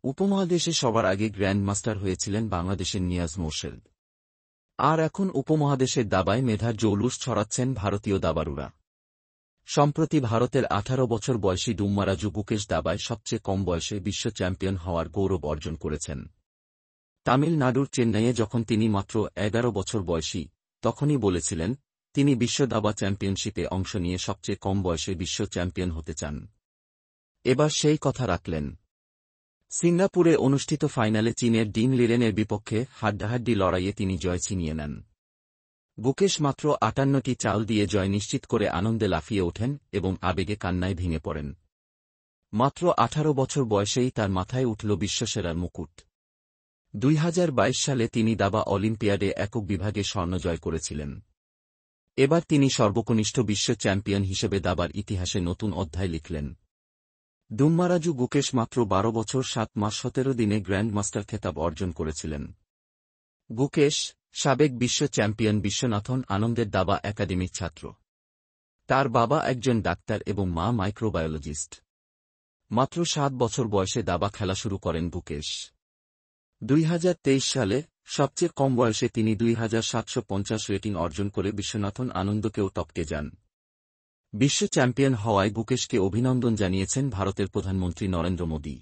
উপমহাদেশে সবার আগে গ্র্যান্ড মাস্টার হয়েছিলেন বাংলাদেশের নিয়াজ মোর্শেদ। আর এখন উপমহাদেশের দাবায় মেধার জৌলুস ছড়াচ্ছেন ভারতীয় দাবাড়ুরা। সম্প্রতি ভারতের 18 বছর বয়সী ডুম্মারাজু গুকেশ দাবায় সবচেয়ে কম বয়সে বিশ্ব চ্যাম্পিয়ন হওয়ার গৌরব অর্জন করেছেন। তামিলনাড়ুর চেন্নাইয়ে যখন তিনি মাত্র 11 বছর বয়সী, তখনই বলেছিলেন তিনি বিশ্ব দাবা চ্যাম্পিয়নশিপে অংশ নিয়ে সবচেয়ে কম বয়সে বিশ্ব চ্যাম্পিয়ন হতে চান। এবার সেই কথা রাখলেন। সিঙ্গাপুরে অনুষ্ঠিত ফাইনালে চীনের ডিন লিরেনের বিপক্ষে হাড্ডাহাড্ডি লড়াইয়ে তিনি জয় ছিনিয়ে নেন। গুকেশ মাত্র 58টি চাল দিয়ে জয় নিশ্চিত করে আনন্দে লাফিয়ে ওঠেন এবং আবেগে কান্নায় ভেঙে পড়েন। মাত্র 18 বছর বয়সেই তার মাথায় উঠল বিশ্বসেরার মুকুট। 2022 সালে তিনি দাবা অলিম্পিয়াডে একক বিভাগে স্বর্ণ জয় করেছিলেন। এবার তিনি সর্বকনিষ্ঠ বিশ্ব চ্যাম্পিয়ন হিসেবে দাবার ইতিহাসে নতুন অধ্যায় লিখলেন। ডুম্মারাজু গুকেশ মাত্র 12 বছর 7 মাস 17 দিনে গ্র্যান্ড মাস্টার খেতাব অর্জন করেছিলেন। গুকেশ সাবেক বিশ্ব চ্যাম্পিয়ন বিশ্বনাথন আনন্দের দাবা একাডেমির ছাত্র। তার বাবা একজন ডাক্তার এবং মা মাইক্রোবায়োলজিস্ট। মাত্র 7 বছর বয়সে দাবা খেলা শুরু করেন গুকেশ। 2023 সালে সবচেয়ে কম বয়সে তিনি 2750 রেটিং অর্জন করে বিশ্বনাথন আনন্দকেও টপকে যান। বিশ্ব চ্যাম্পিয়ন হওয়ায় গুকেশকে অভিনন্দন জানিয়েছেন ভারতের প্রধানমন্ত্রী নরেন্দ্র মোদী।